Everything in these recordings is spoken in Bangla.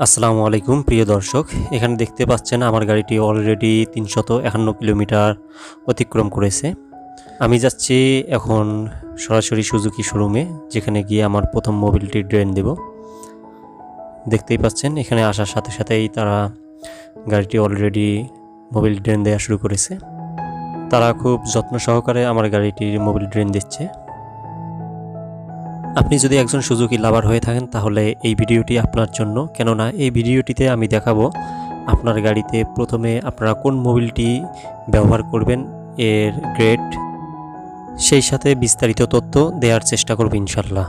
আসসালামু আলাইকুম প্রিয় দর্শক, এখানে দেখতে পাচ্ছেন আমার গাড়িটি অলরেডি 351 কিলোমিটার অতিক্রম করেছে। আমি যাচ্ছি এখন সরাসরি সুজুকি শোরুমে, যেখানে গিয়ে আমার প্রথম মোবিলিটি ড্রেন দেব। দেখতেই পাচ্ছেন এখানে আসার সাথে সাথেই তারা গাড়িটি অলরেডি মোবিল ড্রেন দেওয়া শুরু করেছে। তারা খুব যত্ন সহকারে আমার গাড়িটির মোবিল ড্রেন দিচ্ছে। আপনি যদি একজন সুজুকি লাভার হয়ে থাকেন তাহলে এই ভিডিওটি আপনার জন্য, কেননা এই ভিডিওটিতে আমি দেখাবো আপনার গাড়িতে প্রথমে আপনারা কোন মোবিলটি ব্যবহার করবেন, এর গ্রেড, সেই সাথে বিস্তারিত তথ্য দেওয়ার চেষ্টা করব ইনশাল্লাহ।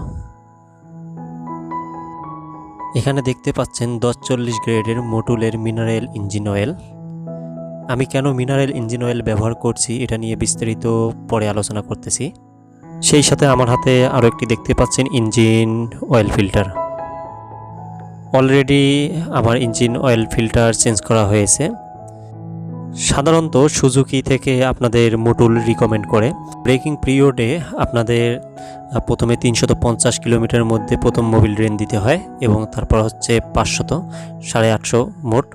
এখানে দেখতে পাচ্ছেন 1040 গ্রেডের মোটুলের মিনারেল ইঞ্জিন অয়েল। আমি কেন মিনারেল ইঞ্জিন অয়েল ব্যবহার করছি এটা নিয়ে বিস্তারিত পরে আলোচনা করতেছি। সেই সাথে আমার হাতে আরও একটি দেখতে পাচ্ছেন ইঞ্জিন অয়েল ফিল্টার। অলরেডি আমার ইঞ্জিন অয়েল ফিল্টার চেঞ্জ করা হয়েছে। সাধারণত সুজুকি থেকে আপনাদের মোটুল রিকমেন্ড করে ব্রেকিং পিরিয়ডে আপনাদের প্রথমে 350 কিলোমিটারের মধ্যে প্রথম মোবিল ড্রেন দিতে হয় এবং তারপর হচ্ছে 500, 850 মোট।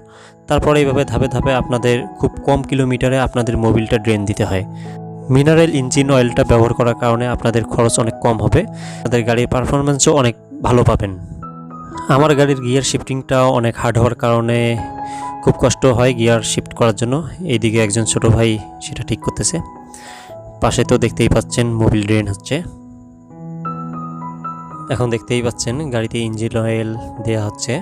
তারপরে এইভাবে ধাপে ধাপে আপনাদের খুব কম কিলোমিটারে আপনাদের মোবিলটা ড্রেন দিতে হয়। মিনারেল ইঞ্জিন অয়েলটা ব্যবহার করার কারণে আপনাদের খরচ অনেক কম হবে, আপনাদের গাড়ির পারফরমেন্সও অনেক ভালো পাবেন। আমার গাড়ির গিয়ার শিফটিংটাও অনেক হার্ড হওয়ার কারণে খুব কষ্ট হয় গিয়ার শিফট করার জন্য। এইদিকে একজন ছোট ভাই সেটা ঠিক করতেছে, পাশে তো দেখতেই পাচ্ছেন মোবিল ড্রেন হচ্ছে। এখন দেখতেই পাচ্ছেন গাড়িতে ইঞ্জিন অয়েল দেয়া হচ্ছে।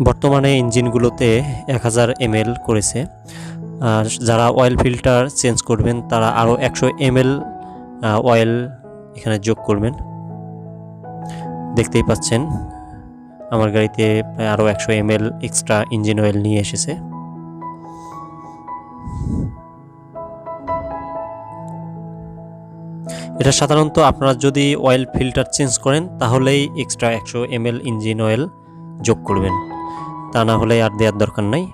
বর্তমানে ইঞ্জিনগুলোতে 1000 ml করেছে, আর যারা অয়েল ফিল্টার চেঞ্জ করবেন তারা আরও 100 ml অয়েল এখানে যোগ করবেন। দেখতেই পাচ্ছেন আমার গাড়িতে প্রায় আরও 100 ml এক্সট্রা ইঞ্জিন অয়েল নিয়ে এসেছে। এটা সাধারণত আপনারা যদি অয়েল ফিল্টার চেঞ্জ করেন তাহলেই এক্সট্রা 100 ml ইঞ্জিন অয়েল যোগ করবেন, তা না হলে আর দেওয়ার দরকার নাই।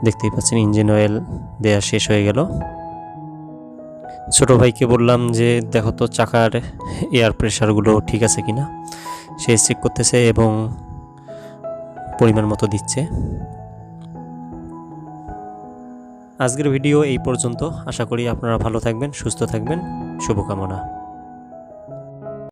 দেখতেই পাচ্ছেন ইঞ্জিন অয়েল দেওয়া শেষ হয়ে গেল। ছোট ভাইকে বললাম যে দেখো তো চাকার এয়ার প্রেশারগুলো ঠিক আছে কিনা, সে চেক করতেছে এবং পরিমাণ মতো দিচ্ছে। আজকের ভিডিও এই পর্যন্ত। আশা করি আপনারা ভালো থাকবেন, সুস্থ থাকবেন। শুভকামনা।